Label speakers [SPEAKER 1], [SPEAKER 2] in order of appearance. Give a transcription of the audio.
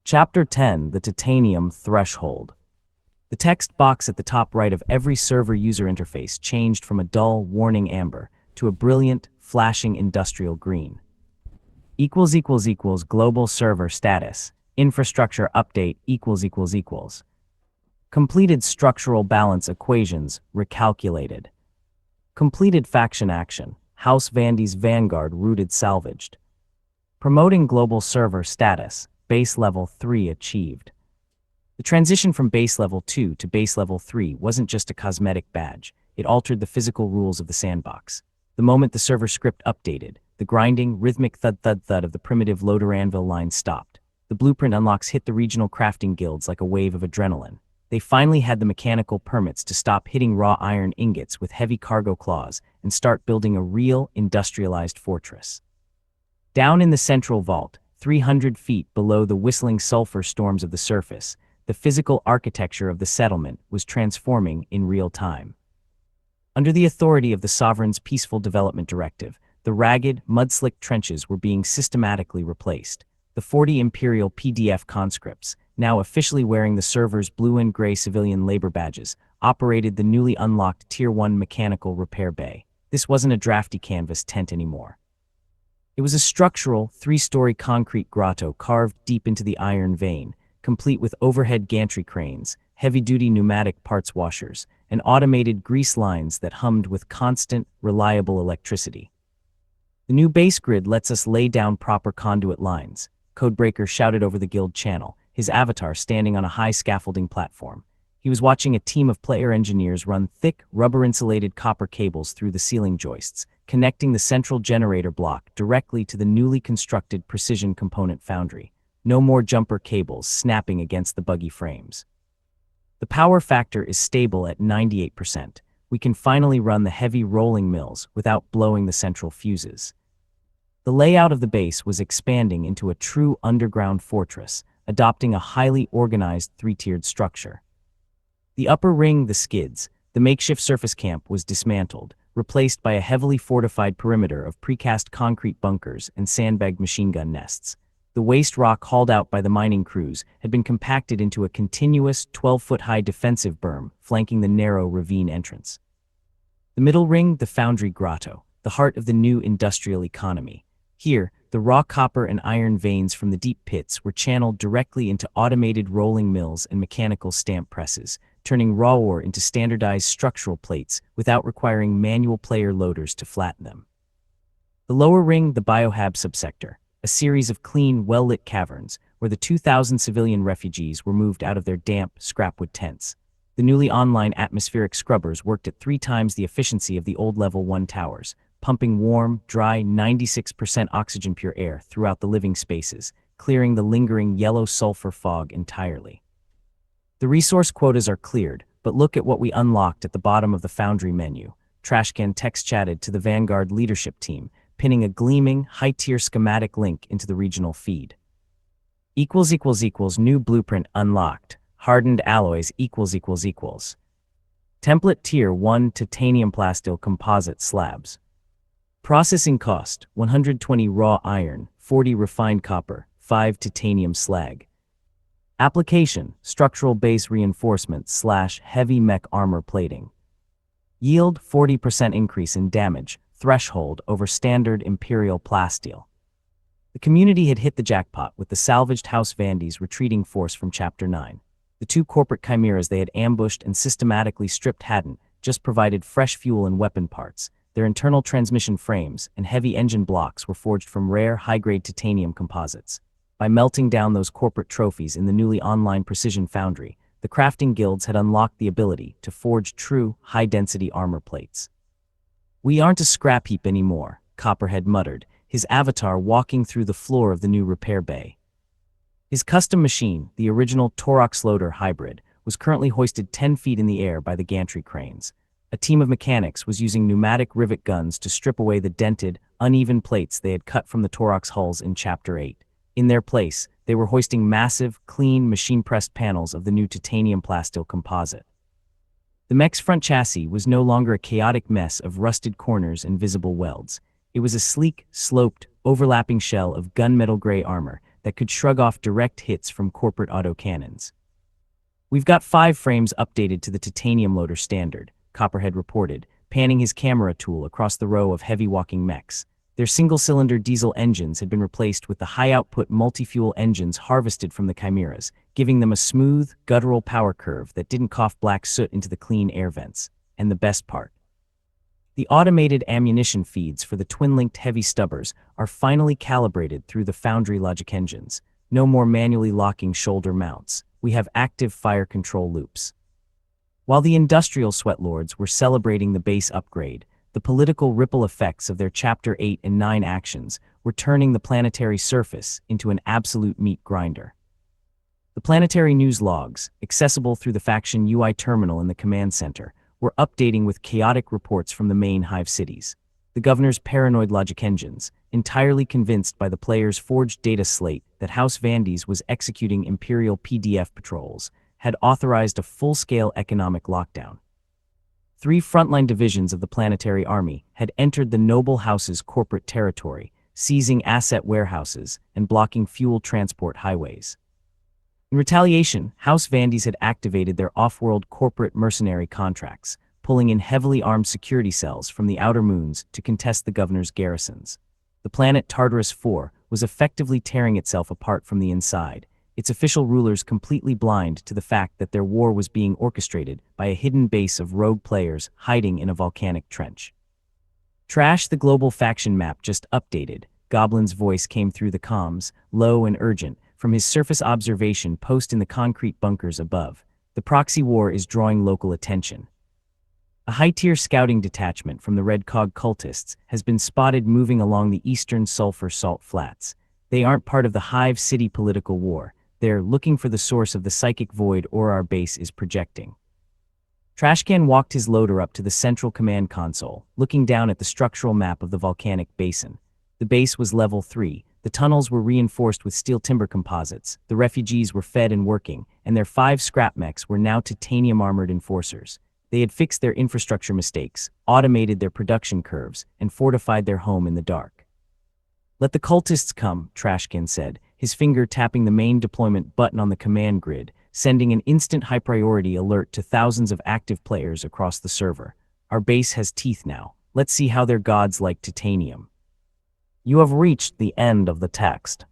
[SPEAKER 1] Chapter 10: The Titanium Threshold. The text box at the top right of every server user interface changed from a dull, warning amber to a brilliant, flashing industrial green. Global server status. Infrastructure update ===. Completed structural balance equations recalculated. Completed faction action. House Vandy's Vanguard routed salvaged. Promoting global server status. Base level 3 achieved. The transition from base level 2 to base level 3 wasn't just a cosmetic badge, it altered the physical rules of the sandbox. The moment the server script updated, the grinding, rhythmic thud-thud-thud of the primitive loader anvil line stopped. The blueprint unlocks hit the regional crafting guilds like a wave of adrenaline. They finally had the mechanical permits to stop hitting raw iron ingots with heavy cargo claws and start building a real, industrialized fortress. Down in the central vault, 300 feet below the whistling sulfur storms of the surface, the physical architecture of the settlement was transforming in real time. Under the authority of the Sovereign's Peaceful Development Directive, the ragged, mud-slicked trenches were being systematically replaced. The 40 Imperial PDF conscripts, now officially wearing the server's blue and gray civilian labor badges, operated the newly unlocked Tier 1 mechanical repair bay. This wasn't a drafty canvas tent anymore. It was a structural, 3-story concrete grotto carved deep into the iron vein, complete with overhead gantry cranes, heavy-duty pneumatic parts washers, and automated grease lines that hummed with constant, reliable electricity. The new base grid lets us lay down proper conduit lines, Codebreaker shouted over the guild channel, his avatar standing on a high scaffolding platform. He was watching a team of player engineers run thick, rubber-insulated copper cables through the ceiling joists, connecting the central generator block directly to the newly constructed precision component foundry. No more jumper cables snapping against the buggy frames. The power factor is stable at 98%. We can finally run the heavy rolling mills without blowing the central fuses. The layout of the base was expanding into a true underground fortress, adopting a highly organized 3-tiered structure. The upper ring, the skids, the makeshift surface camp was dismantled, replaced by a heavily fortified perimeter of precast concrete bunkers and sandbagged machine gun nests. The waste rock hauled out by the mining crews had been compacted into a continuous 12-foot-high defensive berm flanking the narrow ravine entrance. The middle ring, the foundry grotto, the heart of the new industrial economy. Here, the raw copper and iron veins from the deep pits were channeled directly into automated rolling mills and mechanical stamp presses, turning raw ore into standardized structural plates without requiring manual player loaders to flatten them. The lower ring, the biohab subsector, a series of clean, well-lit caverns where the 2,000 civilian refugees were moved out of their damp, scrapwood tents. The newly online atmospheric scrubbers worked at 3 times the efficiency of the old Level 1 towers, pumping warm, dry, 96% oxygen-pure air throughout the living spaces, clearing the lingering yellow sulfur fog entirely. The resource quotas are cleared, but look at what we unlocked at the bottom of the Foundry menu. Trashcan text chatted to the Vanguard leadership team, pinning a gleaming, high-tier schematic link into the regional feed. New blueprint unlocked. Hardened alloys ===. Template Tier 1 titanium plasteel composite slabs. Processing cost, 120 raw iron, 40 refined copper, 5 titanium slag. Application, structural base reinforcement / heavy mech armor plating. Yield, 40% increase in damage, threshold over standard Imperial plasteel. The community had hit the jackpot with the salvaged House Vandy's retreating force from Chapter 9. The 2 corporate chimeras they had ambushed and systematically stripped hadn't just provided fresh fuel and weapon parts. Their internal transmission frames and heavy engine blocks were forged from rare, high-grade titanium composites. By melting down those corporate trophies in the newly online precision foundry, the crafting guilds had unlocked the ability to forge true, high-density armor plates. "We aren't a scrap heap anymore," Copperhead muttered, his avatar walking through the floor of the new repair bay. His custom machine, the original Torox loader hybrid, was currently hoisted 10 feet in the air by the gantry cranes. A team of mechanics was using pneumatic rivet guns to strip away the dented, uneven plates they had cut from the Torox hulls in Chapter 8. In their place, they were hoisting massive, clean, machine-pressed panels of the new titanium plasteel composite. The mech's front chassis was no longer a chaotic mess of rusted corners and visible welds. It was a sleek, sloped, overlapping shell of gunmetal gray armor that could shrug off direct hits from corporate autocannons. "We've got 5 frames updated to the titanium loader standard," Copperhead reported, panning his camera tool across the row of heavy walking mechs. Their single-cylinder diesel engines had been replaced with the high-output multi-fuel engines harvested from the Chimeras, giving them a smooth, guttural power curve that didn't cough black soot into the clean air vents. And the best part: the automated ammunition feeds for the twin-linked heavy stubbers are finally calibrated through the Foundry logic engines. No more manually locking shoulder mounts. We have active fire control loops. While the industrial sweatlords were celebrating the base upgrade, the political ripple effects of their Chapter 8 and 9 actions were turning the planetary surface into an absolute meat grinder. The planetary news logs, accessible through the faction UI terminal in the command center, were updating with chaotic reports from the main hive cities. The governor's paranoid logic engines, entirely convinced by the player's forged data slate that House Vandes was executing Imperial PDF patrols, had authorized a full-scale economic lockdown. 3 frontline divisions of the planetary army had entered the noble house's corporate territory, seizing asset warehouses and blocking fuel transport highways. In retaliation, House Vandes had activated their off-world corporate mercenary contracts, pulling in heavily armed security cells from the outer moons to contest the governor's garrisons. The planet Tartarus IV was effectively tearing itself apart from the inside, its official rulers completely blind to the fact that their war was being orchestrated by a hidden base of rogue players hiding in a volcanic trench. "Trash the global faction map just updated," Goblin's voice came through the comms, low and urgent, from his surface observation post in the concrete bunkers above. "The proxy war is drawing local attention. A high-tier scouting detachment from the Red Cog cultists has been spotted moving along the eastern Sulphur Salt Flats. They aren't part of the Hive City political war. They're looking for the source of the psychic void our base is projecting." Trashcan walked his loader up to the central command console, looking down at the structural map of the volcanic basin. The base was level 3. The tunnels were reinforced with steel timber composites, the refugees were fed and working, and their 5 scrap mechs were now titanium-armored enforcers. They had fixed their infrastructure mistakes, automated their production curves, and fortified their home in the dark. "Let the cultists come," Trashkin said, his finger tapping the main deployment button on the command grid, sending an instant high-priority alert to thousands of active players across the server. "Our base has teeth now. Let's see how their gods like titanium." You have reached the end of the text.